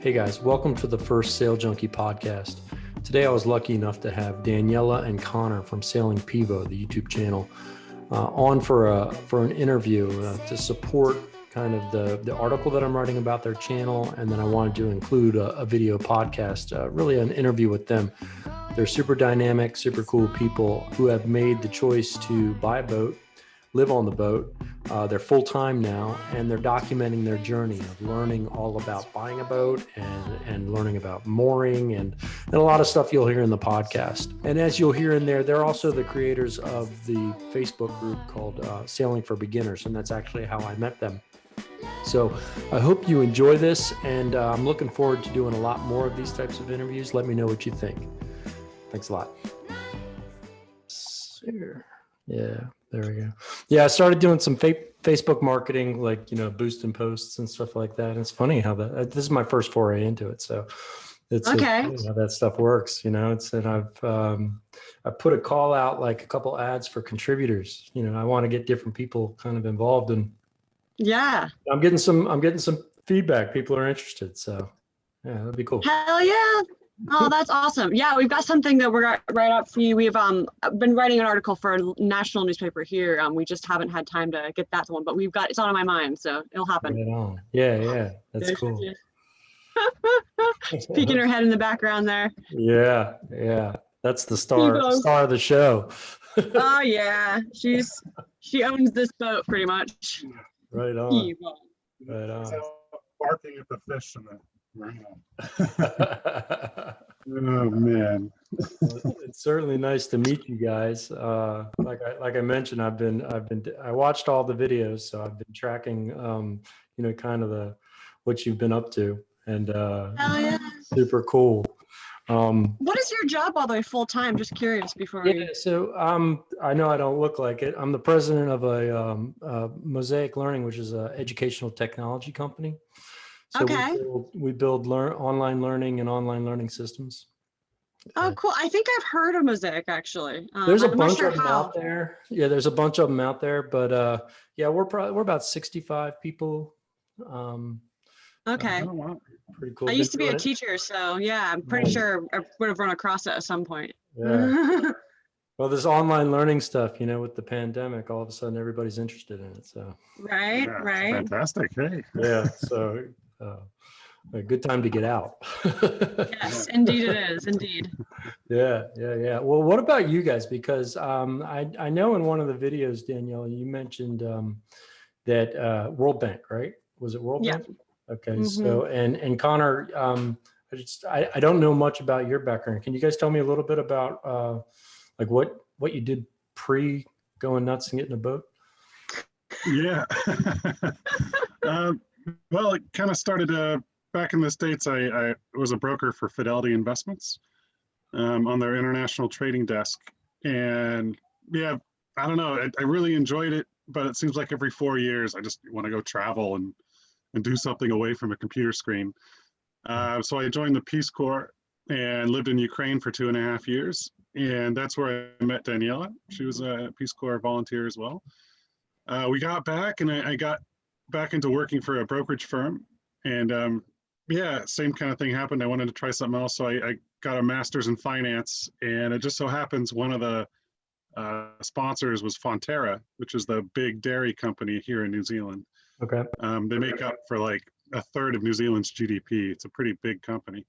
Hey guys, welcome to the first Sail Junky podcast. Today I was lucky enough to have Danielle and Conor from Sailing Pivo, the YouTube channel, on for an interview to support kind of the article that I'm writing about their channel, and then I wanted to include a video podcast, really an interview with them. They're super dynamic, super cool people who have made the choice to buy a boat, live on the boat. They're full-time now, and they're documenting their journey of learning all about buying a boat and learning about mooring and a lot of stuff you'll hear in the podcast. And as you'll hear in there, they're also the creators of the Facebook group called Sailing for Beginners, and that's actually how I met them. So I hope you enjoy this, and I'm looking forward to doing a lot more of these types of interviews. Let me know what you think. Thanks a lot. Yeah, there we go. Yeah, I started doing some Facebook marketing, like, boosting posts and stuff like that. And it's funny how this is my first foray into it. So it's okay. How that stuff works, and I put a call out, like a couple ads for contributors. I want to get different people kind of involved, and yeah, I'm getting some feedback. People are interested. So yeah, that'd be cool. Hell yeah. Oh, that's awesome. Yeah, we've got something that we're going to write up for you. We've been writing an article for a national newspaper here. We just haven't had time to get that to one, but it's on my mind, so it'll happen. Right on. Yeah, that's cool. Peeking her head in the background there. Yeah. That's the star of the show. Oh yeah, she owns this boat pretty much. Right on. Pivo. Right on. Barking at the fish in the marina. Oh man. Well, it's certainly nice to meet you guys. Like I mentioned, I watched all the videos, so I've been tracking kind of what you've been up to, and Hell yeah. super cool. What is your job all the way full time? Just curious before we... So I know I don't look like it. I'm the president of a Mosaic Learning, which is an educational technology company. So okay. we build online learning and online learning systems. Oh, cool. I think I've heard of Mosaic, actually. There's a bunch of them out there. Yeah, there's a bunch of them out there, but we're about 65 people. Okay. Pretty cool. I used to be a teacher, so yeah, I'm pretty sure I would have run across it at some point. Yeah. Well, this online learning stuff, with the pandemic, all of a sudden everybody's interested in it. So right. Fantastic. Hey. Yeah. So a good time to get out. Yes, indeed it is. Indeed. Yeah. Well, what about you guys? Because I know in one of the videos, Danielle, you mentioned that World Bank, right? Was it World Bank? Okay. Mm-hmm. So and Conor, I don't know much about your background. Can you guys tell me a little bit about like what you did pre going nuts and getting a boat? Yeah. Well, it kind of started back in the States. I was a broker for Fidelity Investments on their international trading desk. And yeah, I don't know, I really enjoyed it, but it seems like every 4 years I just want to go travel and do something away from a computer screen. So I joined the Peace Corps and lived in Ukraine for 2.5 years. And that's where I met Danielle. She was a Peace Corps volunteer as well. We got back, and I got back into working for a brokerage firm. And same kind of thing happened. I wanted to try something else. So I got a master's in finance. And it just so happens one of the sponsors was Fonterra, which is the big dairy company here in New Zealand. Okay. They make up for like a third of New Zealand's GDP. It's a pretty big company.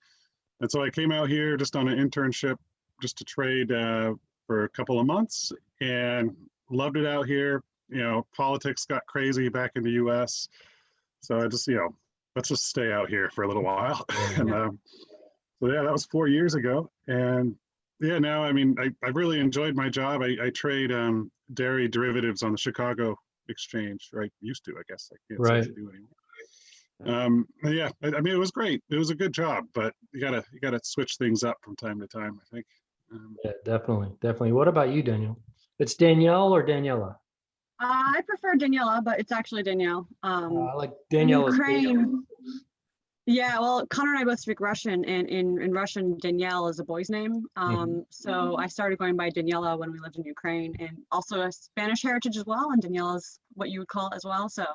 And so I came out here just on an internship, just to trade for a couple of months, and loved it out here. Politics got crazy back in the US. So I just, let's just stay out here for a little while. And so yeah, that was 4 years ago. And yeah, now, I mean, I really enjoyed my job. I trade dairy derivatives on the Chicago exchange, right? Used to, I guess. I can't say I do anymore. Yeah, I mean, it was great. It was a good job, but you gotta switch things up from time to time, I think. Yeah, definitely. What about you, Danielle? It's Danielle or Daniela? I prefer Daniela, but it's actually Danielle. I like Danielle. Ukraine. Yeah, well, Connor and I both speak Russian, and in Russian, Danielle is a boy's name. So I started going by Daniela when we lived in Ukraine, and also a Spanish heritage as well. And Daniela is what you would call it as well. So,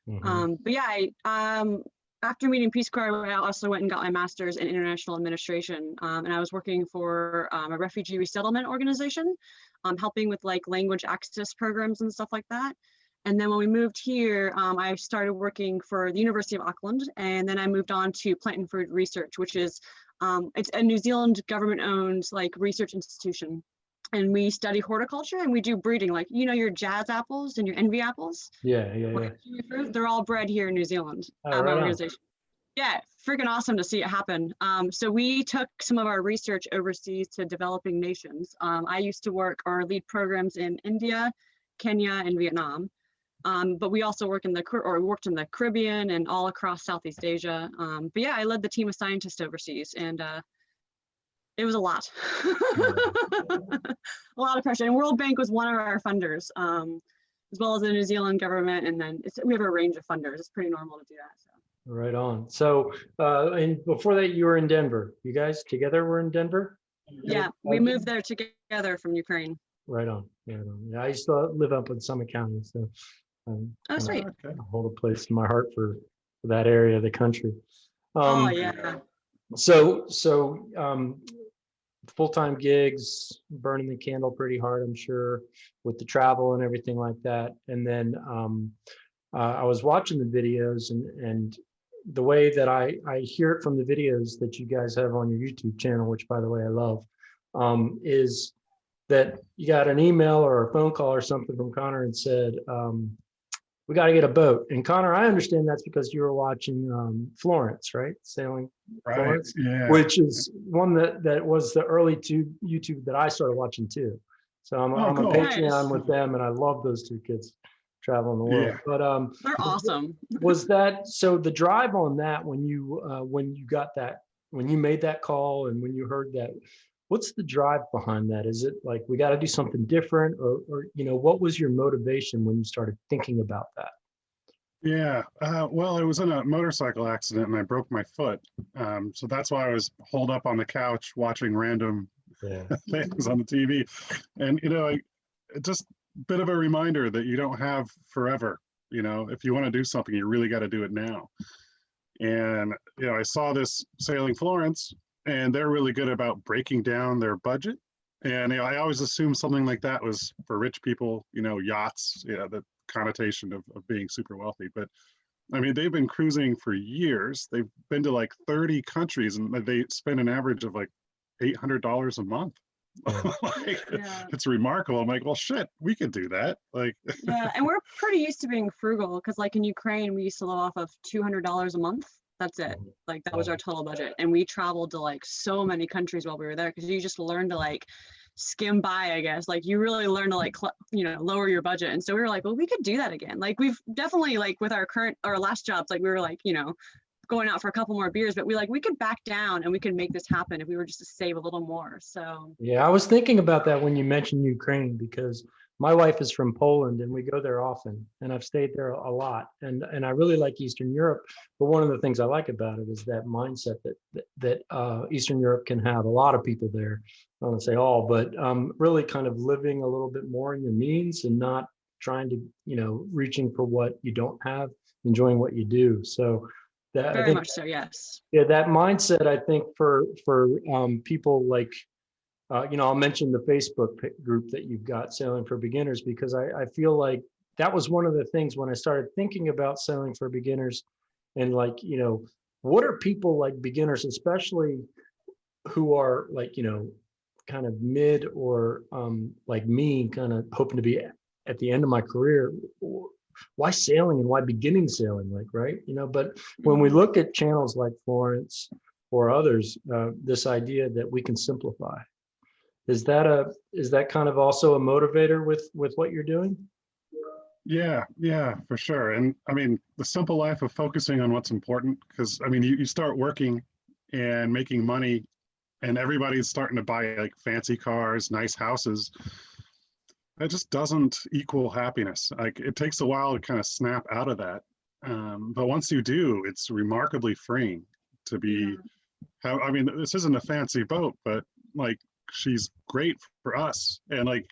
but yeah, after meeting Peace Corps, I also went and got my master's in international administration, and I was working for a refugee resettlement organization, helping with like language access programs and stuff like that. And then when we moved here, I started working for the University of Auckland, and then I moved on to Plant and Fruit Research, which is it's a New Zealand government-owned like research institution. And we study horticulture, and we do breeding, like your jazz apples and your envy apples. Yeah. Fruit, they're all bred here in New Zealand. Right organization. Yeah, freaking awesome to see it happen. So we took some of our research overseas to developing nations. I used to work or lead programs in India, Kenya, and Vietnam. But we also worked in the Caribbean and all across Southeast Asia. But yeah, I led the team of scientists overseas, and it was a lot, a lot of pressure. And World Bank was one of our funders, as well as the New Zealand government. And then we have a range of funders. It's pretty normal to do that. So. Right on. So, and before that, you were in Denver. You guys together were in Denver? Yeah, we moved there together from Ukraine. Right on. Yeah, I used to live up in Summit County, so. Oh, sweet. I hold a place in my heart for that area of the country. Oh, yeah. So full-time gigs, burning the candle pretty hard, I'm sure, with the travel and everything like that. And then I was watching the videos, and the way that I hear it from the videos that you guys have on your YouTube channel, which by the way I love, is that you got an email or a phone call or something from Connor and said, we got to get a boat. And Connor, I understand that's because you were watching Florence, right? Sailing Florence, yeah. Which is one that was the early YouTube that I started watching too. So I'm cool. a Patreon with them, and I love those two kids traveling the world. Yeah. But they're awesome. Was that so? The drive on that when you made that call and when you heard that, what's the drive behind that? Is it like we got to do something different, or what was your motivation when you started thinking about that? Yeah, well, I was in a motorcycle accident and I broke my foot. So that's why I was holed up on the couch watching random things on the TV. And, just a bit of a reminder that you don't have forever. If you want to do something, you really got to do it now. And, I saw this Sailing Florence, and they're really good about breaking down their budget. And I always assumed something like that was for rich people, yachts, the connotation of being super wealthy. But I mean, they've been cruising for years. They've been to like 30 countries, and they spend an average of like $800 a month. It's remarkable. I'm like, well, shit, we could do that. Yeah, and we're pretty used to being frugal, because like in Ukraine, we used to live off of $200 a month. That's it. Like that was our total budget. And we traveled to like so many countries while we were there, because you just learn to like skim by, I guess. Like you really learn to like, lower your budget. And so we were like, well, we could do that again. Like we've definitely like with our last jobs, like we were like, going out for a couple more beers, but we could back down and we could make this happen if we were just to save a little more. So yeah, I was thinking about that when you mentioned Ukraine, because my wife is from Poland and we go there often, and I've stayed there a lot, and I really like Eastern Europe. But one of the things I like about it is that mindset that Eastern Europe can have. A lot of people there, I don't want to say all, but really kind of living a little bit more in your means and not trying to, reaching for what you don't have, enjoying what you do. So that, very much so, yes. Yeah, that mindset, I think for people like, I'll mention the Facebook group that you've got, Sailing for Beginners, because I feel like that was one of the things when I started thinking about Sailing for Beginners, and like, what are people like beginners, especially who are like, kind of mid or like me, kind of hoping to be at the end of my career. Why sailing and why beginning sailing, right? But when we look at channels like Florence or others, this idea that we can simplify, is that kind of also a motivator with what you're doing? Yeah, for sure. And I mean, the simple life of focusing on what's important, because I mean, you start working and making money, and everybody's starting to buy like fancy cars, nice houses. That just doesn't equal happiness. Like it takes a while to kind of snap out of that. But once you do, it's remarkably freeing. to be, how, I mean, this isn't a fancy boat, but like, she's great for us. And like,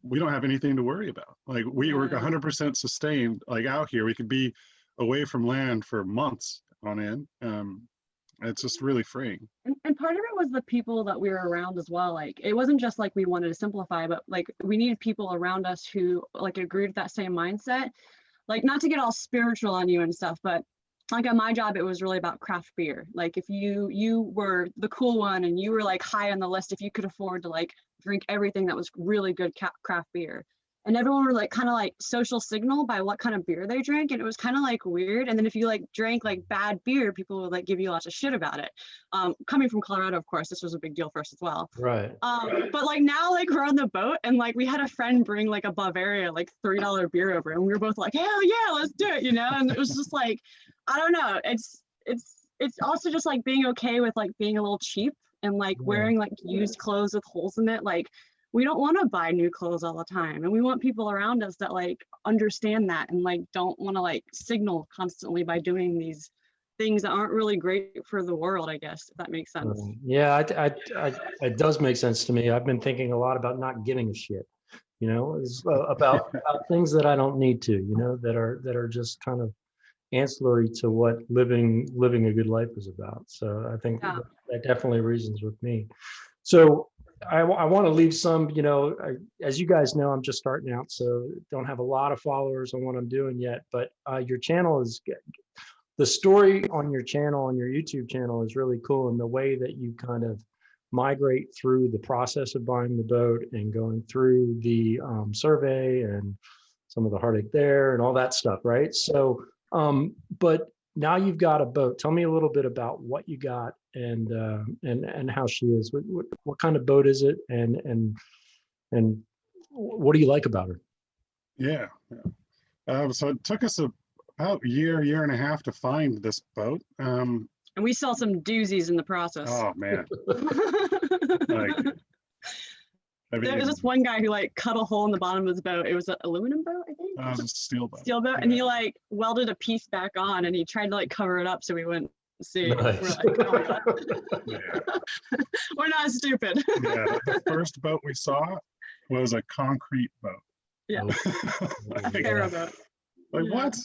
we don't have anything to worry about. Like we were 100% sustained, like out here, we could be away from land for months on end. It's just really freeing. And part of it was the people that we were around as well. Like it wasn't just like we wanted to simplify, but like we needed people around us who like agreed with that same mindset. Like not to get all spiritual on you and stuff, but like at my job, it was really about craft beer. Like if you were the cool one and you were like high on the list, if you could afford to like drink everything that was really good craft beer. And everyone would like kind of like social signal by what kind of beer they drank. And it was kind of like weird. And then if you like drank like bad beer, people would like give you lots of shit about it. Coming from Colorado, of course, this was a big deal for us as well. Right. But like now like we're on the boat and like we had a friend bring like a Bavaria, like $3 beer over. And we were both like, hell yeah, let's do it, you know? And it was just like, I don't know. It's also just like being okay with like being a little cheap and like wearing like used clothes with holes in it. Like we don't want to buy new clothes all the time. And we want people around us that like understand that and like don't want to like signal constantly by doing these things that aren't really great for the world, I guess, if that makes sense. Yeah, it does make sense to me. I've been thinking a lot about not giving a shit, you know, about things that I don't need to, you know, that are just kind of ancillary to what living a good life is about. So I think that definitely reasons with me. So I want to leave some, you know, as you guys know, I'm just starting out, so don't have a lot of followers on what I'm doing yet, but your channel is, the story on your channel, on your YouTube channel is really cool. And the way that you kind of migrate through the process of buying the boat and going through the survey and some of the heartache there and all that stuff, right? So, but now you've got a boat. Tell me a little bit about what you got and how she is. What kind of boat is it, and what do you like about her? Yeah. So it took us about a year and a half to find this boat. And we saw some doozies in the process. Oh man. Like, I mean, there was this one guy who like cut a hole in the bottom of his boat. It was an aluminum boat, I think. it was a steel boat. Steel boat, and he like welded a piece back on, and he tried to like cover it up so we wouldn't see. Nice. We're like, oh my God. Yeah. We're not stupid. Yeah, the first boat we saw was a concrete boat. Yeah. Like, Boat. like what?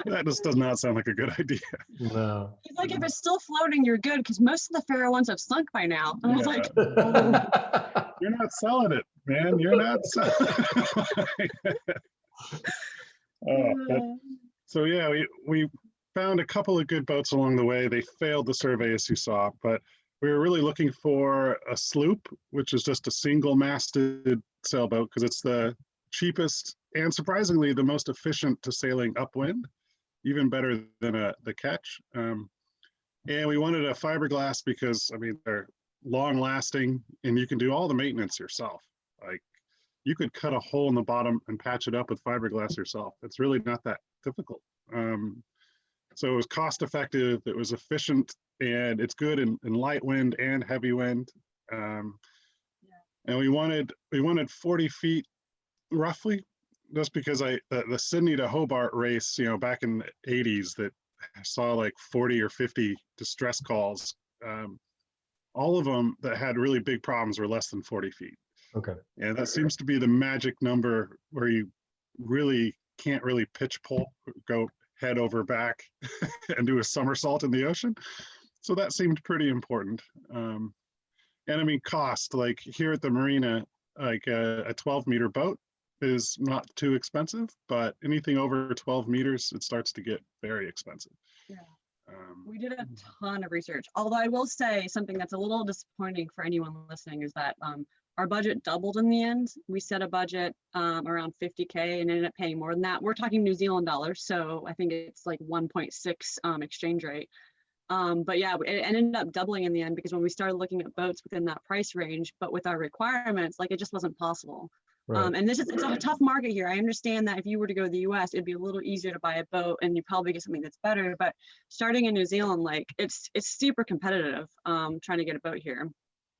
That just does not sound like a good idea. No. He's like, if it's still floating, you're good, because most of the Pharaoh ones have sunk by now. And I was like, You're not selling it, man. You're not selling So yeah, we found a couple of good boats along the way. They failed the survey, as you saw, but we were really looking for a sloop, which is just a single masted sailboat, because it's the cheapest and surprisingly the most efficient to sailing upwind, even better than the Ketch. And we wanted a fiberglass because, I mean, they're long lasting and you can do all the maintenance yourself. Like you could cut a hole in the bottom and patch it up with fiberglass yourself. It's really not that difficult. So it was cost effective, it was efficient, and it's good in light wind and heavy wind. And we wanted 40 feet roughly, just because the Sydney to Hobart race, you know, back in the 80s that I saw like 40 or 50 distress calls, all of them that had really big problems were less than 40 feet. Okay. And that seems to be the magic number where you really can't really pitch pull, go head over back and do a somersault in the ocean. So that seemed pretty important. And I mean, cost, like here at the marina, like a 12-meter boat is not too expensive, but anything over 12 meters, it starts to get very expensive. Yeah. We did a ton of research. Although I will say something that's a little disappointing for anyone listening is that our budget doubled in the end. We set a budget around 50K and ended up paying more than that. We're talking New Zealand dollars, so I think it's like 1.6 exchange rate. But yeah, it ended up doubling in the end because when we started looking at boats within that price range, but with our requirements, like it just wasn't possible. Right. And it's a tough market here. I understand that if you were to go to the US, it'd be a little easier to buy a boat and you probably get something that's better. But starting in New Zealand, like it's super competitive trying to get a boat here.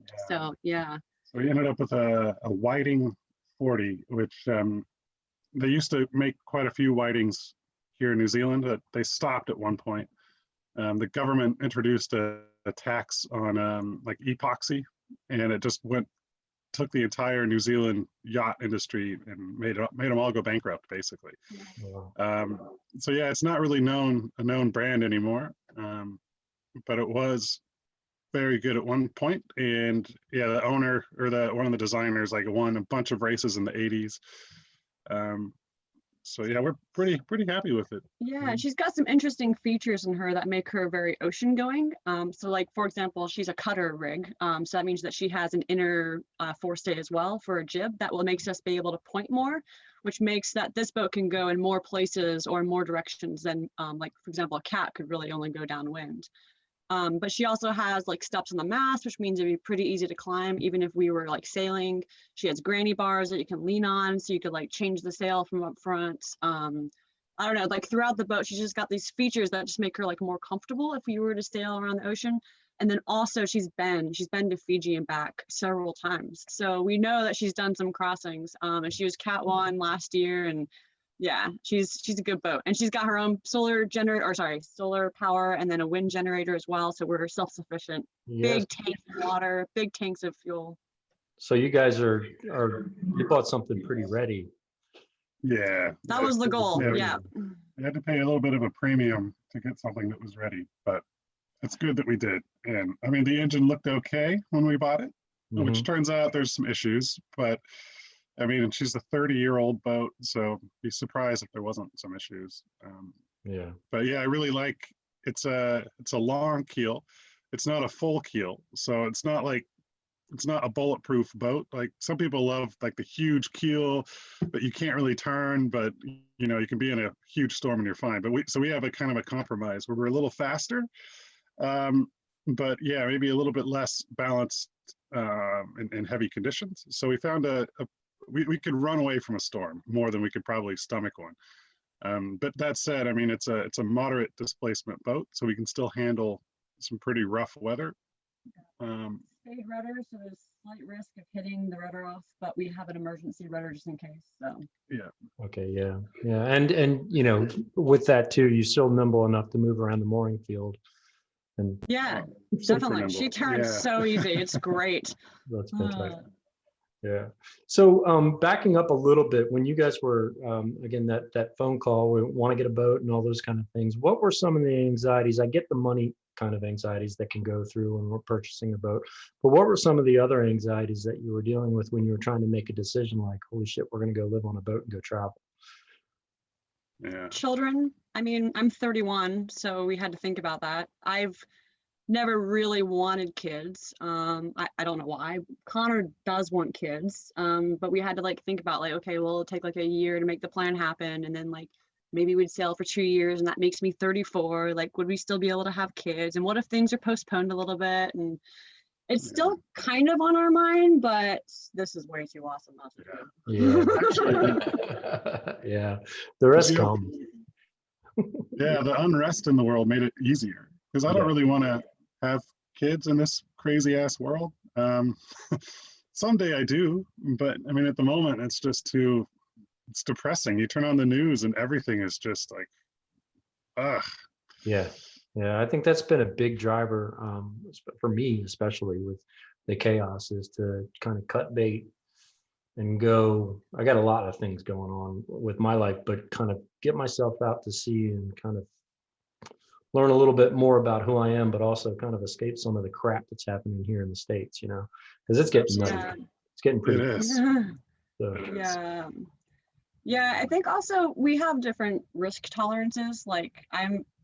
Yeah. So yeah. So we ended up with a Whiting 40, which they used to make quite a few Whitings here in New Zealand, but they stopped at one point. the government introduced a tax on like epoxy, and it just took the entire New Zealand yacht industry and made them all go bankrupt, basically. So yeah, it's not really a known brand anymore, but it was very good at one point. And yeah, the owner or one of the designers like won a bunch of races in the 80s. So yeah, we're pretty happy with it. Yeah, she's got some interesting features in her that make her very ocean going. So like, for example, she's a cutter rig. So that means that she has an inner forestay as well for a jib that makes us be able to point more, which makes that this boat can go in more places or in more directions than like, for example, a cat could really only go downwind. But she also has like steps on the mast, which means it'd be pretty easy to climb, even if we were like sailing. She has granny bars that you can lean on, so you could like change the sail from up front. I don't know, like throughout the boat, she's just got these features that just make her like more comfortable if we were to sail around the ocean. And then also she's been to Fiji and back several times. So we know that she's done some crossings, and she was Cat 1 last year, and yeah, she's a good boat, and she's got her own solar power, and then a wind generator as well. So we're self-sufficient. Yes. Big tanks of water, big tanks of fuel. So you guys you bought something pretty ready. Yeah, that was the goal. Yeah, we had to pay a little bit of a premium to get something that was ready, but it's good that we did. And I mean, the engine looked okay when we bought it, which turns out there's some issues, but I mean, she's a 30-year-old boat, so be surprised if there wasn't some issues. Yeah. But yeah, I really like it's a long keel. It's not a full keel, so it's not a bulletproof boat. Like some people love like the huge keel, but you can't really turn. But you know, you can be in a huge storm and you're fine. But we have a kind of a compromise where we're a little faster, but yeah, maybe a little bit less balanced in heavy conditions. So we found we could run away from a storm more than we could probably stomach one. But that said, I mean, it's a moderate displacement boat, so we can still handle some pretty rough weather. Spade rudder, so there's slight risk of hitting the rudder off, but we have an emergency rudder just in case. So yeah. Okay. Yeah. Yeah. And you know, with that too, you're still nimble enough to move around the mooring field. And yeah, definitely. She turns so easy. It's great. That's fantastic. Yeah. So backing up a little bit, when you guys were, again, that phone call, we want to get a boat and all those kind of things, what were some of the anxieties? I get the money kind of anxieties that can go through when we're purchasing a boat, but what were some of the other anxieties that you were dealing with when you were trying to make a decision like, holy shit, we're going to go live on a boat and go travel? Yeah. Children. I mean, I'm 31, so we had to think about that. I've never really wanted kids. I don't know why. Connor does want kids, but we had to like think about like, okay, well, it'll take like a year to make the plan happen, and then like maybe we'd sail for 2 years, and that makes me 34. Like, would we still be able to have kids? And what if things are postponed a little bit? And it's still kind of on our mind, but this is way too awesome not to do. Yeah. Yeah. The rest comes. Yeah, the unrest in the world made it easier because I don't really want to have kids in this crazy ass world. Someday I do, but I mean, at the moment, it's depressing. You turn on the news and everything is just like, ugh. Yeah. Yeah. I think that's been a big driver for me, especially with the chaos, is to kind of cut bait and go. I got a lot of things going on with my life, but kind of get myself out to sea and kind of learn a little bit more about who I am, but also kind of escape some of the crap that's happening here in the States, you know, because it's getting nutty. It's getting pretty. It is. So. Yeah. I think also we have different risk tolerances. Like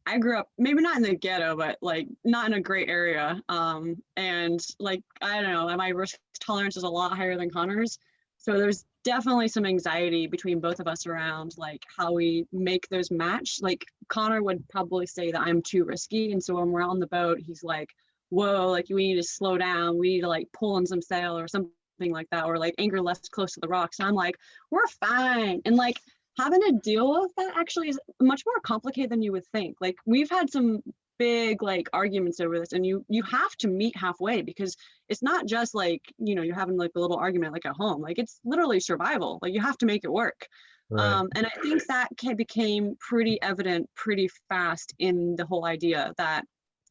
I grew up maybe not in the ghetto, but like not in a great area. And like, I don't know, my risk tolerance is a lot higher than Connor's. So there's definitely some anxiety between both of us around like how we make those match. Like Connor would probably say that I'm too risky. And so when we're on the boat, he's like, whoa, like we need to slow down. We need to like pull in some sail or something like that, or like anchor less close to the rocks. And I'm like, we're fine. And like having to deal with that actually is much more complicated than you would think. Like we've had some big like arguments over this, and you have to meet halfway, because it's not just like, you know, you're having like a little argument like at home. Like it's literally survival. Like you have to make it work. Right. And I think that became pretty evident pretty fast in the whole idea that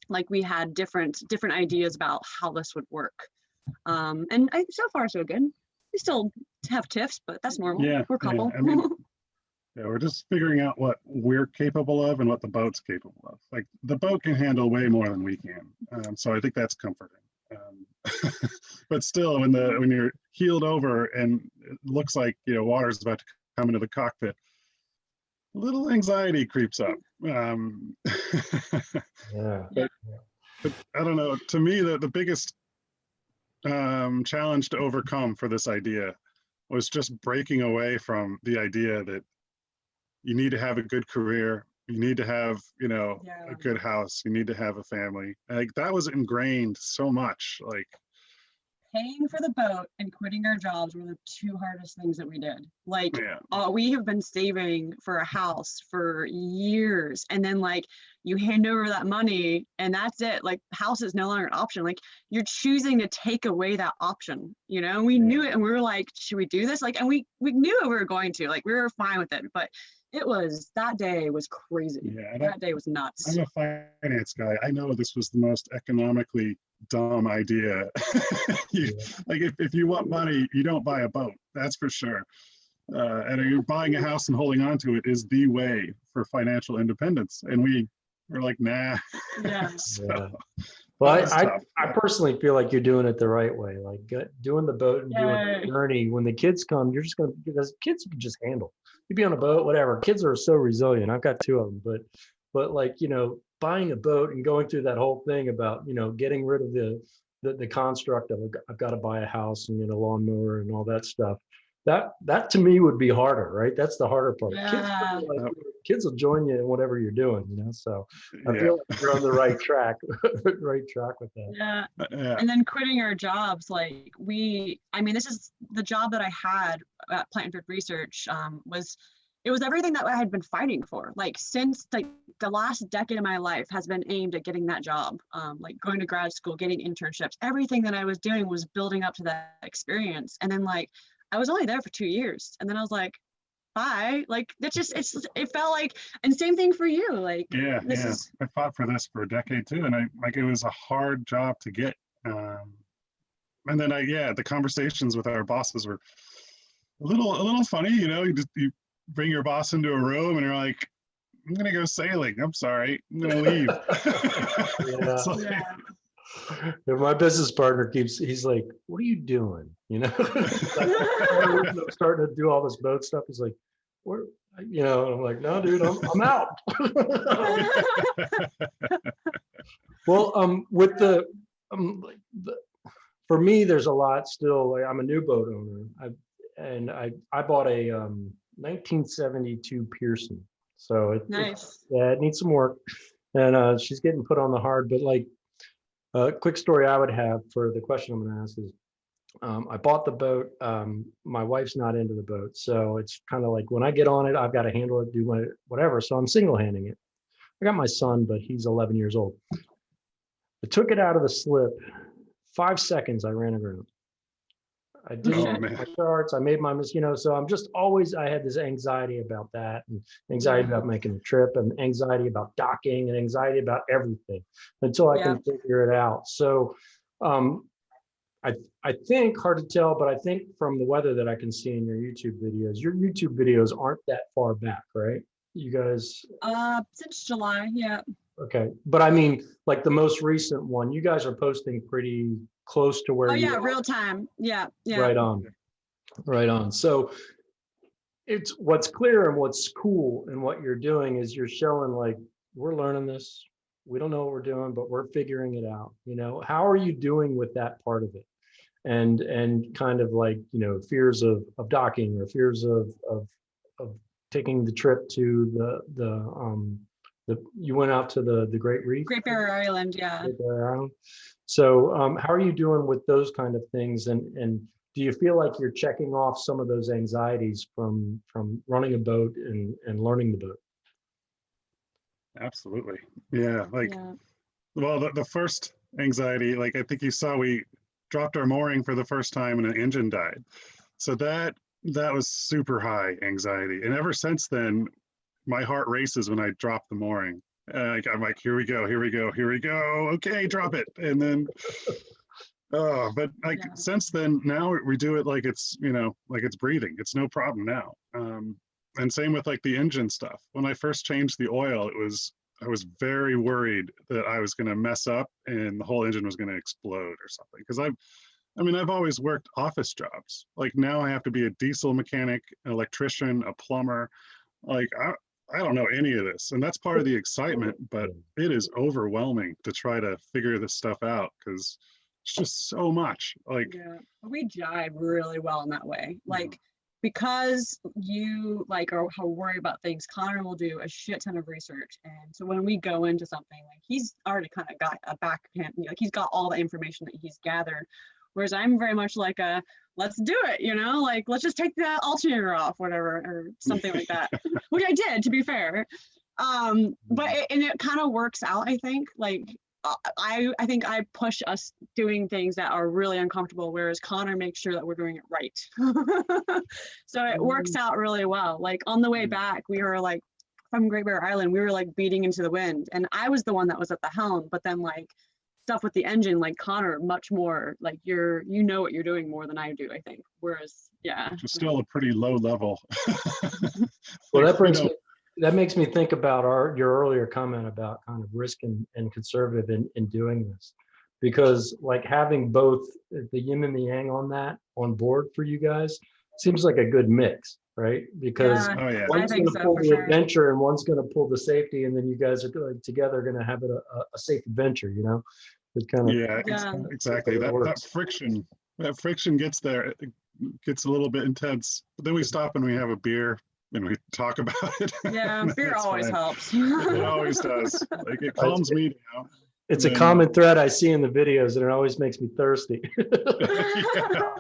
like we had different ideas about how this would work. And so far so good. We still have tiffs, but that's normal. Yeah, We're a couple. I mean, yeah, we're just figuring out what we're capable of and what the boat's capable of. Like the boat can handle way more than we can, so I think that's comforting. But still, when you're heeled over and it looks like water's about to come into the cockpit, a little anxiety creeps up. Yeah. But I don't know. To me, the biggest challenge to overcome for this idea was just breaking away from the idea that you need to have a good career, you need to have a good house, you need to have a family. Like that was ingrained so much. Like Paying for the boat and quitting our jobs were the two hardest things that we did. Like, yeah, we have been saving for a house for years, and then like you hand over that money and that's it. Like house is no longer an option. Like you're choosing to take away that option, we knew it, and we were like, should we do this? Like, and we knew we were going to, like, we were fine with it, but that day was crazy. Yeah, that day was nuts. I'm a finance guy. I know this was the most economically dumb idea. Like if you want money, you don't buy a boat. That's for sure. And you're buying a house and holding on to it is the way for financial independence. And we were like, nah. Yeah. So, Well, I personally feel like you're doing it the right way. Like doing the boat and doing the journey. When the kids come, you're just because kids you can just handle. You'd be on a boat, whatever. Kids are so resilient. I've got 2 of them, but like buying a boat and going through that whole thing about getting rid of the construct of I've got to buy a house and a lawnmower and all that stuff. That to me would be harder, right? That's the harder part. Yeah. Kids will join you in whatever you're doing, so I feel like you're on the right track with that. Yeah. And then quitting our jobs, like this is the job that I had at Plant Food Research. It was everything that I had been fighting for. Like since like the last decade of my life has been aimed at getting that job, like going to grad school, getting internships. Everything that I was doing was building up to that experience. And then like I was only there for 2 years, and then I was like, bye. Like it felt like, and same thing for you. Like I fought for this for a decade too, and it was a hard job to get. And then the conversations with our bosses were a little funny. You bring your boss into a room and you're like, I'm gonna go sailing. I'm sorry, I'm gonna leave. If my business partner he's like, what are you doing? I'm starting to do all this boat stuff. He's like, what? I'm like, no, dude, I'm out. Well, with for me, there's a lot still. Like, I'm a new boat owner. I bought a 1972 Pearson. So nice. It needs some work, and she's getting put on the hard. But like, a quick story I would have for the question I'm going to ask is, I bought the boat. My wife's not into the boat, so it's kind of like when I get on it, I've got to handle it, do whatever. So I'm single-handing it. I got my son, but he's 11 years old. I took it out of the slip. 5 seconds, I ran aground. I did my charts. I made my so I'm just always, I had this anxiety about that, and anxiety about making a trip, and anxiety about docking, and anxiety about everything until I can figure it out. So I think, hard to tell, but I think from the weather that I can see in your YouTube videos aren't that far back, right? You guys? Since July, yeah. Okay, but I mean, like the most recent one, you guys are posting pretty close to where you are. Real time. Yeah. Right on. So it's what's clear and what's cool and what you're doing is you're showing like, we're learning this. We don't know what we're doing, but we're figuring it out. How are you doing with that part of it? And kind of like, fears of docking, or fears of taking the trip to you went out to the Great Reef? Great Barrier Island, yeah. Great Barrier Island. So how are you doing with those kind of things? And do you feel like you're checking off some of those anxieties from running a boat and learning the boat? Absolutely. Yeah. Well, the first anxiety, like I think you saw, we dropped our mooring for the first time and an engine died. So that that was super high anxiety. And ever since then, my heart races when I drop the mooring. I'm like, here we go, here we go, here we go. Okay, drop it. And then, oh, but like since then, now we do it like it's, like it's breathing. It's no problem now. And same with like the engine stuff. When I first changed the oil, I was very worried that I was going to mess up and the whole engine was going to explode or something. Because I've always worked office jobs. Like now I have to be a diesel mechanic, an electrician, a plumber. Like I don't know any of this. And that's part of the excitement, but it is overwhelming to try to figure this stuff out because it's just so much. Like we jive really well in that way. Like because you like are worried about things, Conor will do a shit ton of research. And so when we go into something, like he's already kind of got a backhand, like he's got all the information that he's gathered. Whereas I'm very much like let's do it, like let's just take the alternator off, whatever, or something like that, which I did, to be fair. But it kind of works out, I think. Like I think I push us doing things that are really uncomfortable, whereas Conor makes sure that we're doing it right. So it works out really well. Like on the way back, we were like from Great Bear Island, we were like beating into the wind, and I was the one that was at the helm, but then like stuff with the engine, like Conor, much more like what you're doing more than I do, I think. Whereas, which is still a pretty low level. Well, that makes me think about your earlier comment about kind of risk and conservative in doing this, because like having both the yin and the yang on board for you guys seems like a good mix, right? Because one's going to pull the adventure and one's going to pull the safety, and then you guys are like together going to have it a safe adventure, It kind of exactly. That friction gets there. It gets a little bit intense, but then we stop and we have a beer and we talk about it. Yeah, beer always helps. It always does. Like it calms me down. It's a common thread I see in the videos, and it always makes me thirsty. Well,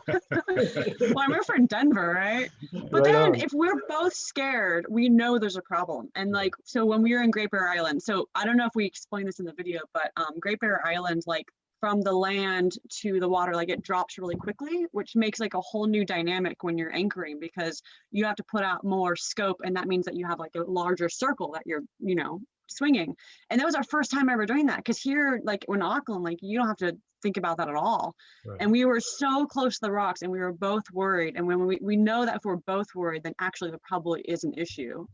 I'm for Denver, right? But then if we're both scared, we know there's a problem. And like, so when we were in Great Bear Island, so I don't know if we explained this in the video, but Great Bear Island, like from the land to the water, like it drops really quickly, which makes like a whole new dynamic when you're anchoring, because you have to put out more scope, and that means that you have like a larger circle that you're, swinging. And that was our first time ever doing that, because here, like in Auckland, like you don't have to think about that at all. Right. And we were so close to the rocks, and we were both worried. And when we know that if we're both worried, then actually there probably is an issue.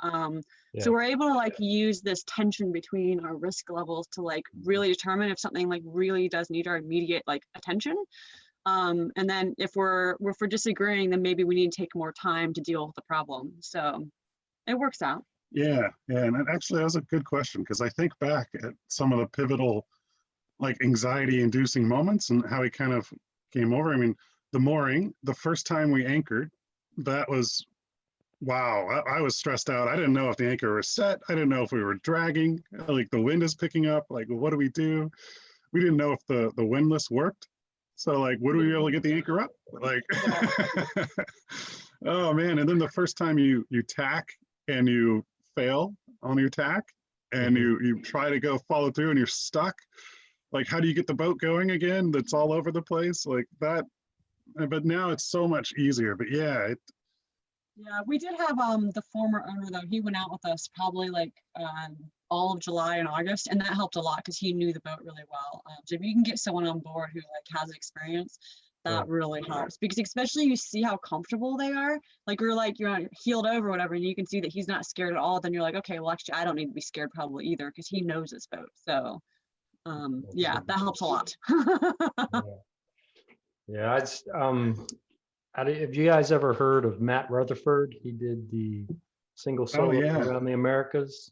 So we're able to like use this tension between our risk levels to like really determine if something like really does need our immediate like attention. And then if we're disagreeing, then maybe we need to take more time to deal with the problem. So it works out. Yeah, and actually that was a good question, because I think back at some of the pivotal, like anxiety-inducing moments and how he kind of came over. I mean, the mooring, the first time we anchored, that was, wow, I was stressed out. I didn't know if the anchor was set. I didn't know if we were dragging, like the wind is picking up, like what do we do? We didn't know if the windlass worked. So like, would we be able to get the anchor up? Like, oh man. And then the first time you tack and you fail on your tack and you try to go follow through and you're stuck, like how do you get the boat going again? That's all over the place like that. But now it's so much easier. But we did have the former owner though. He went out with us probably like all of July and August, and that helped a lot because he knew the boat really well. So if you can get someone on board who like has experience, that really helps, because especially you see how comfortable they are. Like you're heeled over or whatever, and you can see that he's not scared at all. Then you're like, okay, well actually I don't need to be scared probably either, because he knows this boat. So that helps a lot. Have you guys ever heard of Matt Rutherford? He did the single solo around the Americas.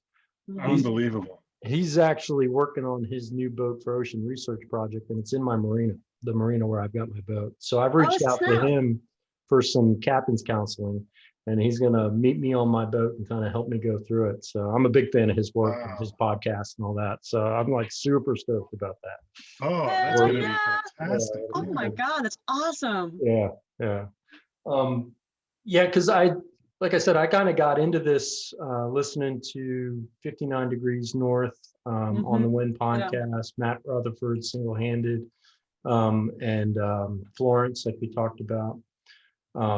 Unbelievable. He's actually working on his new boat for Ocean Research Project, and it's in my marina, the marina where I've got my boat. So I've reached out to him for some captain's counseling, and he's going to meet me on my boat and kind of help me go through it. So I'm a big fan of his work and his podcast and all that. So I'm like super stoked about that. Oh, that's going to be fantastic. Oh my God, that's awesome. Yeah. Because like I said, I kind of got into this listening to 59 Degrees North on the Wind podcast, Matt Rutherford, Single Handed, and Florence, like we talked about.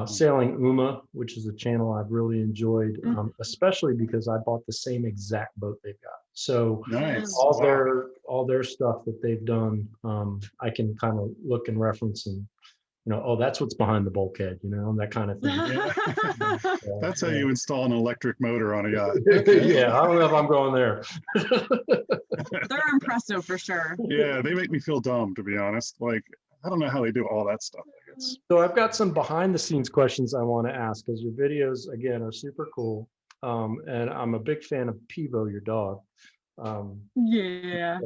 Sailing Uma, which is a channel I've really enjoyed, especially because I bought the same exact boat they've got. So Nice. all their stuff that they've done, I can kind of look and reference and, oh, that's what's behind the bulkhead, that kind of thing. Yeah. That's how you install an electric motor on a yacht. Yeah, I don't know if I'm going there. They're impressive for sure. Yeah, they make me feel dumb, to be honest. Like, I don't know how they do all that stuff. So I've got some behind the scenes questions I want to ask, because your videos, again, are super cool. And I'm a big fan of Pivo, your dog. Yeah.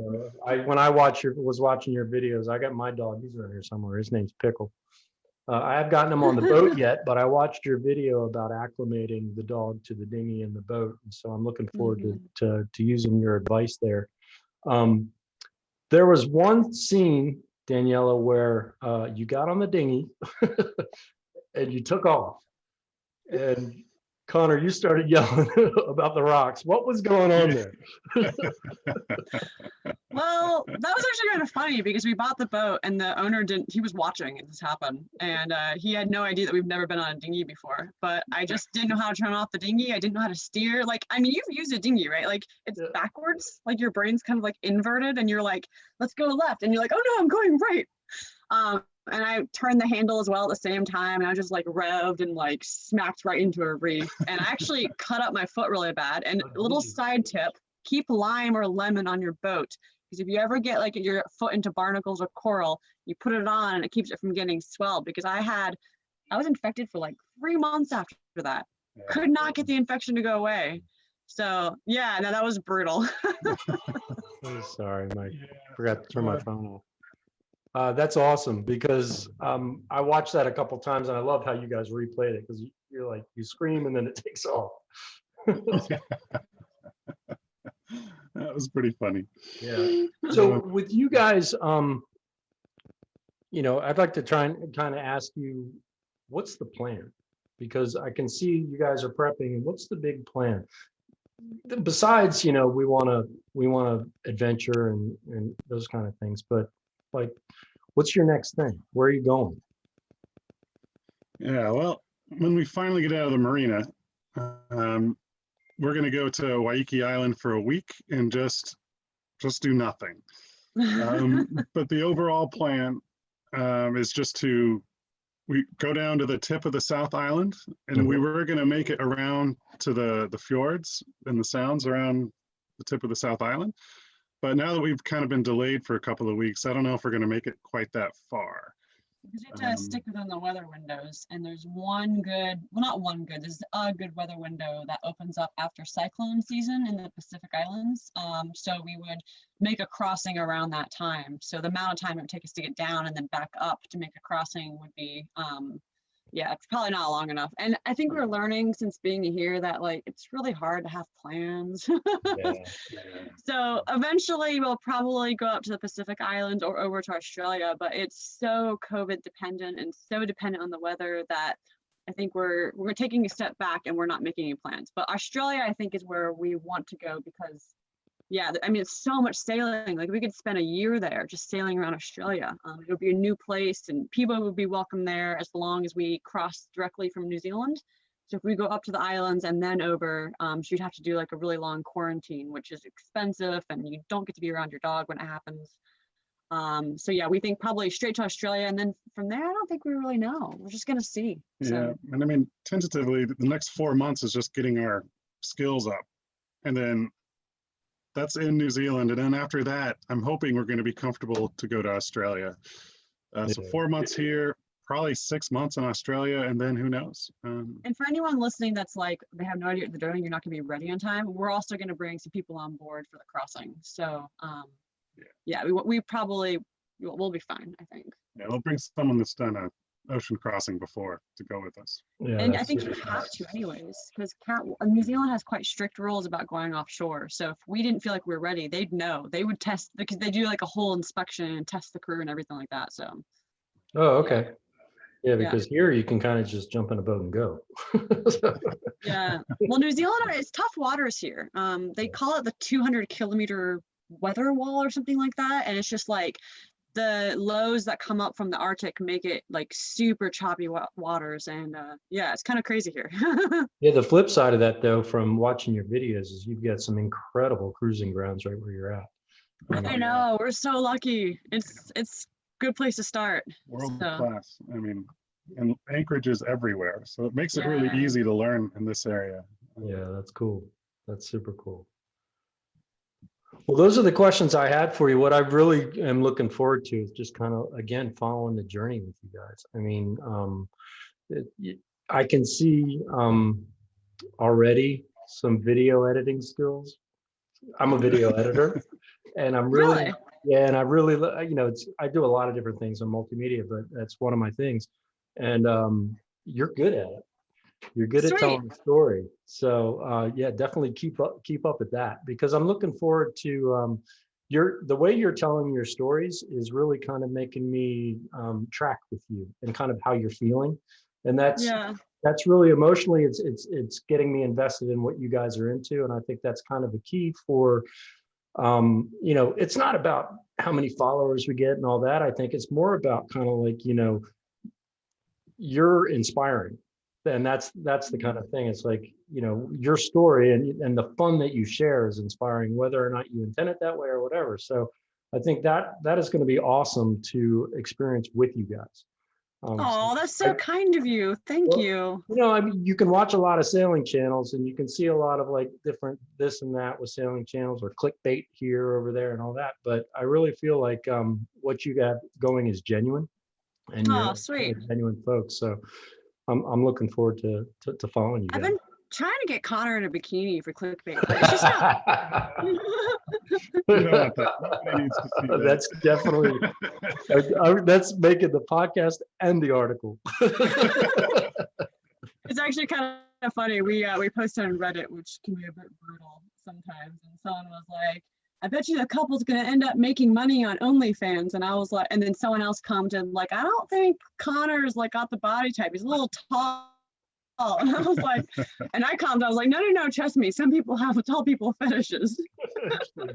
When I was watching your videos, I got my dog, he's around here somewhere. His name's Pickle. I have gotten him on the boat yet, but I watched your video about acclimating the dog to the dinghy and the boat. And so I'm looking forward to using your advice there. There was one scene, Daniela, where you got on the dinghy and you took off. And Conor, you started yelling about the rocks. What was going on there? Well, that was actually kind of funny because we bought the boat and the owner he was watching this happen. And he had no idea that we've never been on a dinghy before, but I just didn't know how to turn off the dinghy. I didn't know how to steer. Like, I mean, you've used a dinghy, right? Like it's backwards, like your brain's kind of like inverted and you're like, let's go left. And you're like, oh no, I'm going right. And I turned the handle as well at the same time. And I just like revved and like smacked right into a reef. And I actually cut up my foot really bad. And a little side tip, keep lime or lemon on your boat. Because if you ever get like your foot into barnacles or coral, you put it on and it keeps it from getting swelled. Because I was infected for like 3 months after that. Could not get the infection to go away. So yeah, no, that was brutal. Sorry, Mike. Forgot to turn my phone off. That's awesome because I watched that a couple times and I love how you guys replayed it because you're like, you scream and then it takes off. That was pretty funny. Yeah. So with you guys, I'd like to try and kind of ask you, what's the plan? Because I can see you guys are prepping. What's the big plan? Besides, we want to adventure and those kind of things, but like, what's your next thing? Where are you going? Yeah, well, when we finally get out of the marina, we're going to go to Waikiki Island for a week and just do nothing. But the overall plan is just we go down to the tip of the South Island, and we were going to make it around to the fjords and the sounds around the tip of the South Island. But now that we've kind of been delayed for a couple of weeks, I don't know if we're going to make it quite that far. Because you have to stick within the weather windows, and there's there's a good weather window that opens up after cyclone season in the Pacific Islands. So we would make a crossing around that time. So the amount of time it would take us to get down and then back up to make a crossing would be, it's probably not long enough. And I think we're learning since being here that like, it's really hard to have plans. So eventually we'll probably go up to the Pacific Islands or over to Australia, but it's so COVID dependent and so dependent on the weather that I think we're taking a step back and we're not making any plans. But Australia, I think, is where we want to go because it's so much sailing. Like we could spend a year there just sailing around Australia. It would be a new place and Pivo would be welcome there as long as we cross directly from New Zealand. So if we go up to the islands and then over, you'd have to do like a really long quarantine, which is expensive and you don't get to be around your dog when it happens. So yeah, we think probably straight to Australia. And then from there, I don't think we really know. We're just going to see. Yeah. And tentatively, the next 4 months is just getting our skills up. And then that's in New Zealand. And then after that, I'm hoping we're going to be comfortable to go to Australia. So 4 months here, probably 6 months in Australia, and then who knows? And for anyone listening that's like, they have no idea what they're doing, you're not going to be ready on time. We're also going to bring some people on board for the crossing. So we'll be fine, I think. Yeah, we'll bring someone that's done an ocean crossing before to go with us. Yeah, and I think you have to anyways, because New Zealand has quite strict rules about going offshore. So if we didn't feel like we were ready, they'd know. They would test because they do like a whole inspection and test the crew and everything like that. So. Oh, okay. Yeah, because here you can kind of just jump in a boat and go. Yeah. Well, New Zealand, it's tough waters here. They call it the 200-kilometer weather wall or something like that. And it's just like the lows that come up from the Arctic make it like super choppy waters, and yeah, it's kind of crazy here. Yeah, the flip side of that, though, from watching your videos, is you've got some incredible cruising grounds right where you're at. I know, we're so lucky. It's a good place to start. World So, class. I mean, and Anchorage is everywhere, so it makes it really yeah. easy to learn in this area. Yeah, that's cool. That's super cool. Well, those are the questions I had for you. What I really am looking forward to is just kind of, again, following the journey with you guys. I mean, I can see already some video editing skills. I'm a video editor, and I'm really, yeah, and I really, you know, I do a lot of different things on multimedia, but that's one of my things. And you're good at it. You're good at telling the story. So yeah, definitely keep up at that, because I'm looking forward to the way you're telling your stories is really kind of making me track with you and kind of how you're feeling. And that's really emotionally, it's getting me invested in what you guys are into. And I think that's kind of a key for, you know, it's not about how many followers we get and all that. I think it's more about kind of like, you know, you're inspiring. And that's the kind of thing. It's like, you know, your story and the fun that you share is inspiring, whether or not you intend it that way or whatever. So I think that is going to be awesome to experience with you guys. Oh, that's so kind of you. Thank you. You know, I mean, you can watch a lot of sailing channels and you can see a lot of like different this and that with sailing channels, or clickbait here, over there, and all that. But I really feel like what you got going is genuine, and you're sweet. Genuine folks. So I'm looking forward to following you guys. I've been trying to get Connor in a bikini for clickbait, but it's just not. You don't want that. Nobody needs to see that. That's definitely that's making the podcast and the article. It's actually kind of funny. We posted on Reddit, which can be a bit brutal sometimes, and someone was like, I bet you the couple's gonna end up making money on OnlyFans. And I was like, and then someone else commented like, I don't think Connor's like got the body type. He's a little tall. And I was like, and I commented, I was like, no, trust me. Some people have tall people fetishes.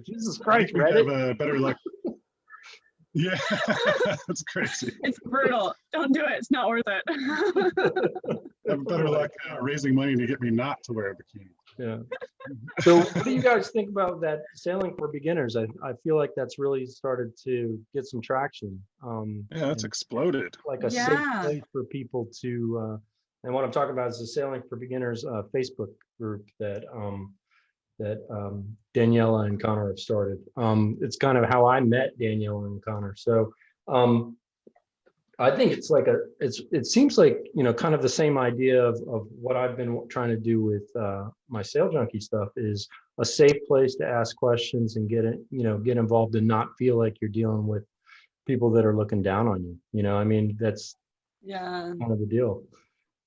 Jesus Christ, Reddit. Have better luck. Yeah, that's crazy. It's brutal. Don't do it. It's not worth it. Have better luck raising money to get me not to wear a bikini. Yeah. So what do you guys think about that sailing for beginners? I feel like that's really started to get some traction. Yeah, that's exploded. Like a safe place for people to, and what I'm talking about is the Sailing for Beginners Facebook group that Danielle and Conor have started. It's kind of how I met Danielle and Conor. So I think it's like it seems like, you know, kind of the same idea of what I've been trying to do with my Sail Junky stuff, is a safe place to ask questions and get involved and not feel like you're dealing with people that are looking down on you. You know, I mean, that's kind of the deal.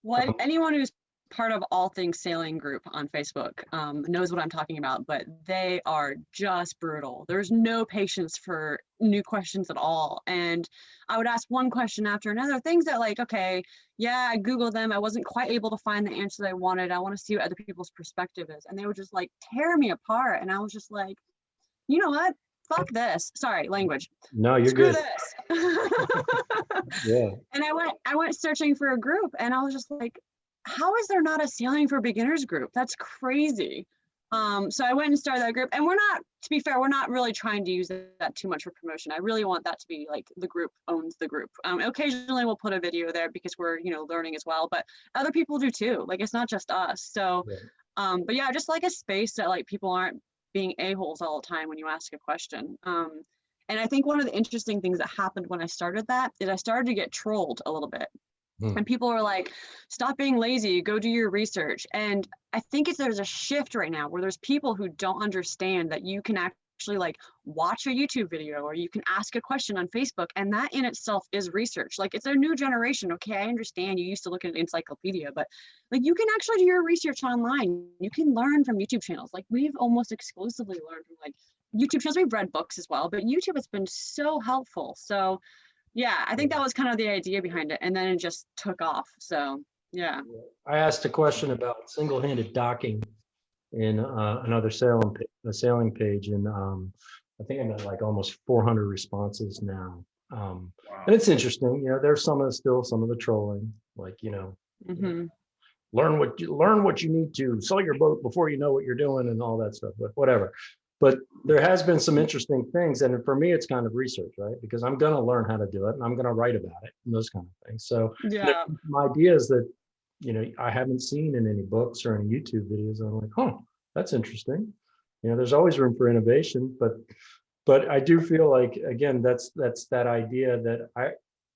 Well, anyone who's part of All Things Sailing group on Facebook knows what I'm talking about, but they are just brutal. There's no patience for new questions at all. And I would ask one question after another, things that like, okay, yeah, I Googled them. I wasn't quite able to find the answer that I wanted. I want to see what other people's perspective is. And they would just like tear me apart. And I was just like, you know what? Fuck this. Sorry, language. No, you're Screw good. This. Yeah. And I went searching for a group, and I was just like, how is there not a Sailing for Beginners group? That's crazy. So I went and started that group, and to be fair, we're not really trying to use that too much for promotion. I really want that to be like the group owns the group. Occasionally we'll put a video there because we're, you know, learning as well, but other people do too. Like, it's not just us. So, but yeah, just like a space that like people aren't being a-holes all the time when you ask a question. And I think one of the interesting things that happened when I started that is I started to get trolled a little bit. And people were like, stop being lazy, go do your research. And I think there's a shift right now where there's people who don't understand that you can actually like watch a YouTube video, or you can ask a question on Facebook, and that in itself is research. Like, it's a new generation. Okay, I understand you used to look at an encyclopedia, but like, you can actually do your research online. You can learn from YouTube channels. Like, we've almost exclusively learned from like YouTube channels. We've read books as well, but YouTube has been so helpful. So yeah, I think that was kind of the idea behind it, and then it just took off. So yeah. I asked a question about single-handed docking in another sailing page, and I think I'm at like almost 400 responses now. Wow. And it's interesting, you know, there's some of the trolling, like, you know, Mhm. learn what you need to sell your boat before you know what you're doing and all that stuff, but whatever. But there has been some interesting things, and for me it's kind of research, right? Because I'm going to learn how to do it and I'm going to write about it and those kind of things. So Yeah. my idea is that, you know, I haven't seen in any books or any YouTube videos. I'm like, oh, that's interesting. You know, there's always room for innovation, but I do feel like, again, that's that idea that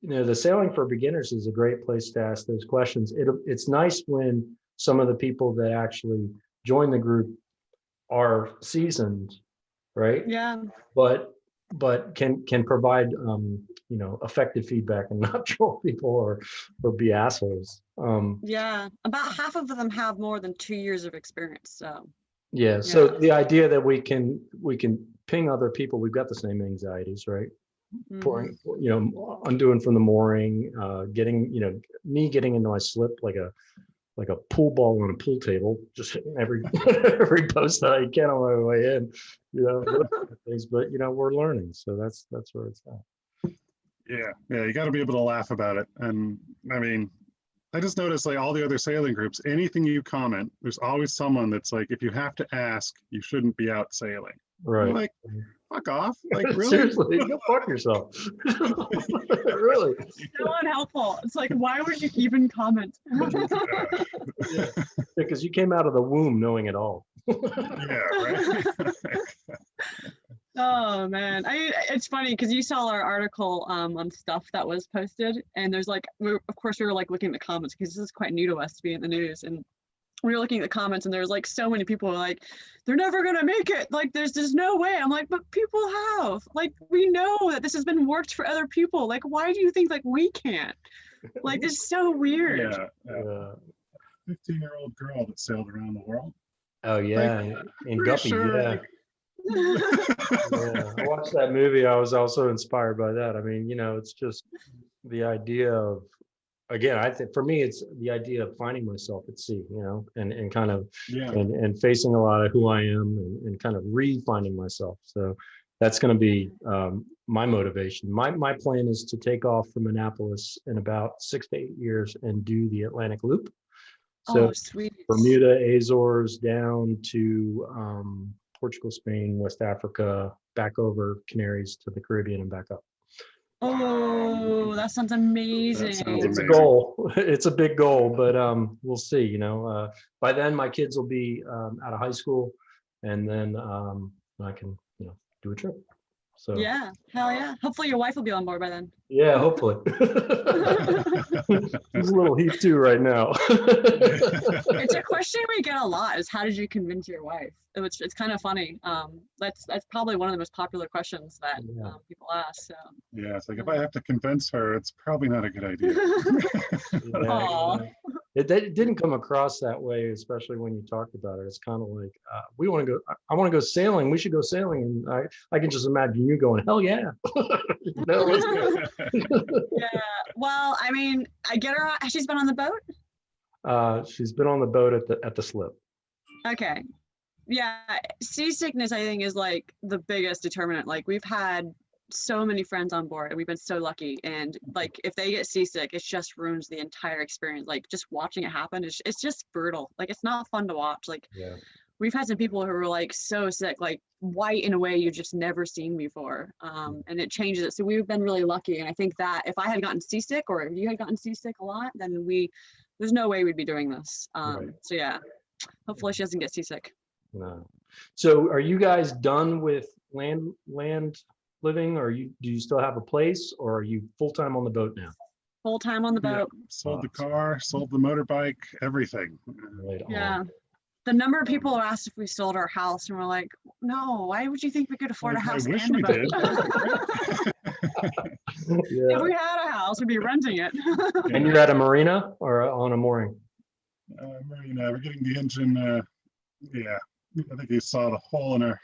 you know, the Sailing for Beginners is a great place to ask those questions. It's nice when some of the people that actually join the group are seasoned, right? Yeah. But can provide you know, effective feedback and not troll people or be assholes. Yeah. About half of them have more than 2 years of experience. So Yeah. So the idea that we can ping other people, we've got the same anxieties, right? Pouring, you know, undoing from the mooring, getting, you know, me getting into my slip like a pool ball on a pool table, just hitting every every post that I can on my way in, you know, those kind of things. But you know, we're learning, so that's where it's at. Yeah, you got to be able to laugh about it. And I mean, I just noticed like all the other sailing groups, anything you comment, there's always someone that's like, if you have to ask, you shouldn't be out sailing. I'm Right. like, fuck off. Like, really? Seriously, go fuck yourself. Really. so unhelpful. It's like, why would you even comment? Yeah. Because you came out of the womb knowing it all. Yeah, right. Oh man, it's funny because you saw our article on stuff that was posted, and there's like, of course we were like looking at the comments because this is quite new to us to be in the news, and we were looking at the comments, and there's like so many people were like, they're never gonna make it. Like there's no way. I'm like, but people have. Like we know that this has been worked for other people. Like why do you think like we can't? Like it's so weird. Yeah. 15-year-old girl that sailed around the world. Oh yeah, in Guppy, sure, yeah. like, Yeah, I watched that movie. I was also inspired by that. I mean, you know, it's just the idea of, again, I think for me, it's the idea of finding myself at sea, you know, and kind of, yeah. and facing a lot of who I am and kind of re-finding myself. So that's going to be my motivation. My plan is to take off from Annapolis in about 6 to 8 years and do the Atlantic Loop. So Oh, sweet. Bermuda, Azores, down to Portugal, Spain, West Africa, back over Canaries to the Caribbean and back up. Oh, that sounds amazing. That sounds It's a amazing. goal. It's a big goal, but we'll see. You know, by then my kids will be out of high school, and then I can, you know, do a trip. So Yeah, hell yeah. Hopefully your wife will be on board by then. yeah, hopefully. She's a little heat too right now. It's a question we get a lot is how did you convince your wife? It's kind of funny. That's probably one of the most popular questions that people ask. So Yeah, it's like if I have to convince her, it's probably not a good idea. Aw. It didn't come across that way, especially when you talked about it. It's kind of like, we want to go, I want to go sailing. We should go sailing. And I can just imagine you going, hell yeah. No, let's go. Yeah. Well, I mean, I get her. She's been on the boat. She's been on the boat at the slip. Okay. Yeah. Seasickness, I think, is like the biggest determinant. Like we've had so many friends on board and we've been so lucky, and like if they get seasick, it just ruins the entire experience. Like just watching it happen it's just brutal. Like it's not fun to watch. Like we've had some people who were like so sick, like white in a way you've just never seen before, and it changes it. So we've been really lucky, and I think that if I had gotten seasick or if you had gotten seasick a lot, then there's no way we'd be doing this. So yeah, hopefully she doesn't get seasick. No. So are you guys done with land living, or do you still have a place, or are you full-time on the boat now? Full-time on the boat. Sold the car, sold the motorbike, everything. Right Yeah. The number of people who asked if we sold our house, and we're like, no, why would you think we could afford a house? I wish and a we boat? did. If we had a house, we'd be renting it. And you're at a marina or on a mooring? Marina, we're getting the engine. Yeah, I think you saw the hole in our.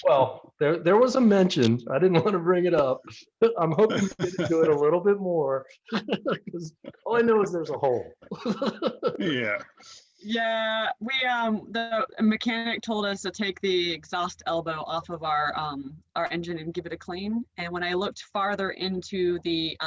Well, there was a mention. I didn't want to bring it up. I'm hoping to get into it a little bit more because all I know is there's a hole. Yeah. Yeah, the mechanic told us to take the exhaust elbow off of our engine and give it a clean. And when I looked farther into the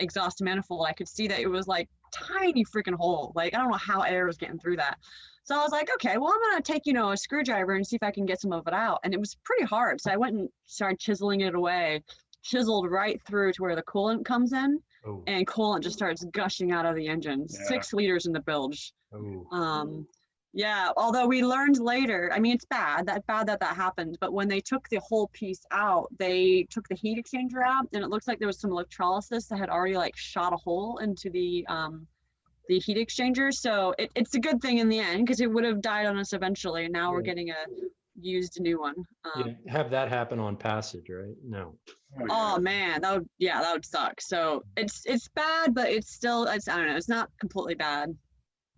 exhaust manifold, I could see that it was like tiny freaking hole. Like I don't know how air was getting through that. So I was like, okay, well, I'm gonna take, a screwdriver and see if I can get some of it out. And it was pretty hard. So I went and started chiseling it away, chiseled right through to where the coolant comes in. Oh, And coolant just starts gushing out of the engine, Yeah. 6 liters in the bilge. oh. Yeah, although we learned later, I mean, it's bad that happened, but when they took the whole piece out, they took the heat exchanger out, and it looks like there was some electrolysis that had already like shot a hole into the heat exchanger. So it's a good thing in the end, because it would have died on us eventually. And now we're Yeah. getting a used new one. You have that happen on passage, right? No. Oh man, that would suck. So it's bad, but it's still, I don't know, it's not completely bad.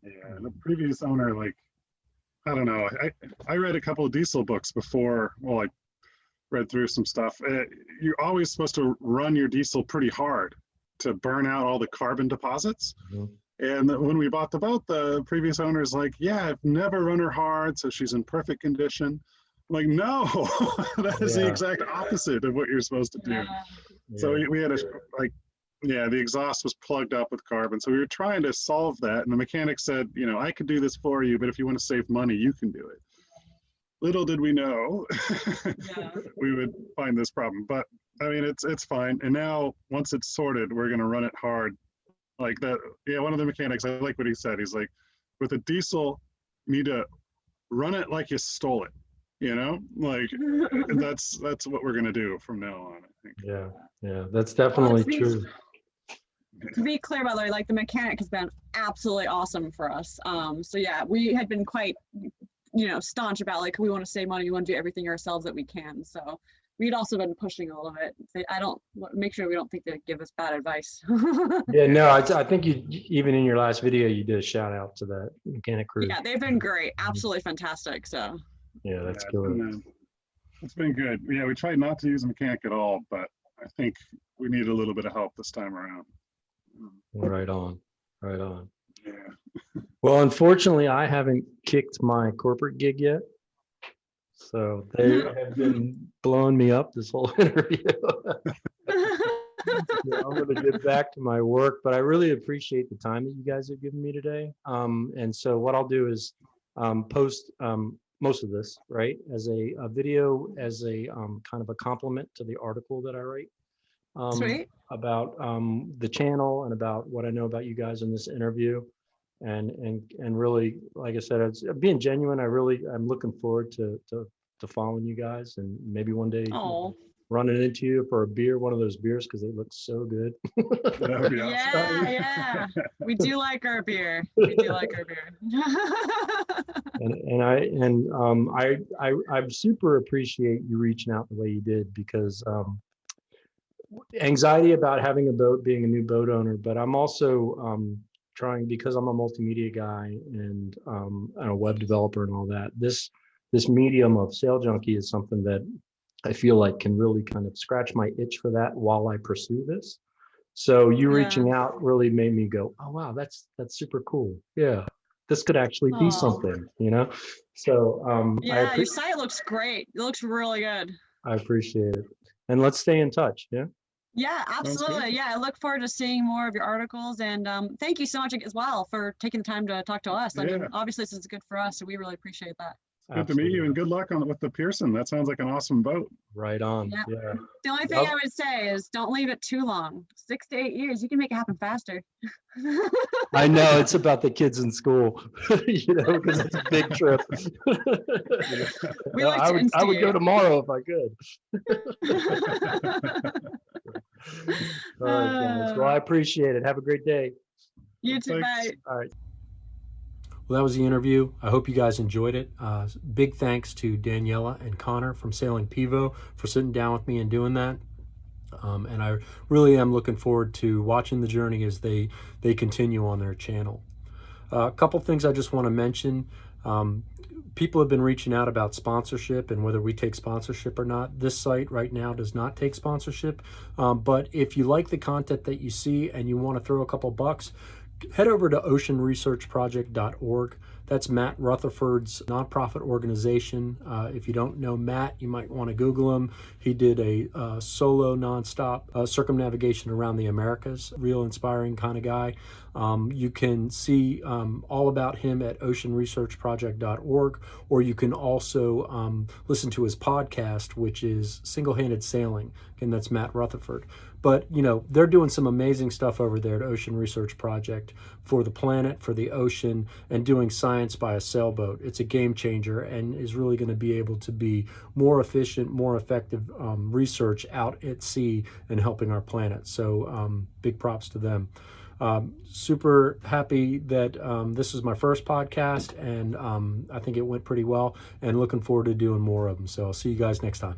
Yeah, the previous owner, like, I don't know. I read a couple of diesel books before. Well, I read through some stuff. You're always supposed to run your diesel pretty hard to burn out all the carbon deposits. Mhm. And when we bought the boat, the previous owner's like, yeah, I've never run her hard, so she's in perfect condition. I'm like, no, that is the Yeah. exact opposite of what you're supposed to do. Yeah. So Yeah. we had the exhaust was plugged up with carbon. So we were trying to solve that. And the mechanic said, I could do this for you, but if you want to save money, you can do it. Little did we know Yeah. we would find this problem. But I mean, it's fine. And now once it's sorted, we're going to run it hard. Like that. Yeah, one of the mechanics, I like what he said. He's like, with a diesel, you need to run it like you stole it. Like that's what we're going to do from now on, I think. Yeah, that's definitely true. To be clear, by the way, like the mechanic has been absolutely awesome for us. So yeah, we had been quite, staunch about like, we want to save money, we want to do everything ourselves that we can. So we'd also been pushing a little bit. Make sure we don't think they give us bad advice. Yeah, no, I think you, even in your last video, you did a shout out to that mechanic crew. Yeah, they've been great, absolutely fantastic. So Yeah, that's Yeah, good. it's been good. Yeah, we tried not to use a mechanic at all, but I think we need a little bit of help this time around. Right on. Yeah. Well, unfortunately, I haven't kicked my corporate gig yet. So they have been blowing me up this whole interview. Yeah, I'm going to get back to my work, but I really appreciate the time that you guys have given me today. And so what I'll do is post most of this, right, as a video, as a kind of a complement to the article that I write Sweet. about the channel and about what I know about you guys in this interview. And really, like I said, it's being genuine. I'm looking forward to following you guys, and maybe one day Oh. running into you for a beer, one of those beers, because they look so good. That would be awesome. Yeah. We do like our beer. I super appreciate you reaching out the way you did, because anxiety about having a boat, being a new boat owner, but I'm also trying, because I'm a multimedia guy and a web developer and all that. This medium of Sail Junky is something that I feel like can really kind of scratch my itch for that while I pursue this. So you reaching out really made me go, oh wow, that's super cool. Yeah, this could actually be something, So yeah, your site looks great. It looks really good. I appreciate it, and let's stay in touch. Yeah. Yeah, absolutely. Yeah, I look forward to seeing more of your articles, and thank you so much as well for taking the time to talk to us. I mean, obviously this is good for us, so we really appreciate that. Good to meet you, and good luck with the Pearson. That sounds like an awesome boat. Right on. Yeah. The only thing I would say is don't leave it too long. 6 to 8 years, you can make it happen faster. I know, it's about the kids in school, because it's a big trip. I would go tomorrow if I could. All right, guys. Well, I appreciate it. Have a great day. You too. Thanks. Bye. All right. Well, that was the interview. I hope you guys enjoyed it. Big thanks to Danielle and Connor from Sailing Pivo for sitting down with me and doing that. And I really am looking forward to watching the journey as they continue on their channel. A couple things I just want to mention. People have been reaching out about sponsorship and whether we take sponsorship or not. This site right now does not take sponsorship. But if you like the content that you see and you want to throw a couple bucks, head over to oceanresearchproject.org. That's Matt Rutherford's nonprofit organization. If you don't know Matt, you might want to Google him. He did a solo nonstop circumnavigation around the Americas. Real inspiring kind of guy. You can see all about him at oceanresearchproject.org, or you can also listen to his podcast, which is Single-Handed Sailing. Again, that's Matt Rutherford. But, you know, they're doing some amazing stuff over there at Ocean Research Project for the planet, for the ocean, and doing science by a sailboat. It's a game changer and is really going to be able to be more efficient, more effective research out at sea and helping our planet. So big props to them. Super happy that this is my first podcast, and I think it went pretty well, and looking forward to doing more of them. So I'll see you guys next time.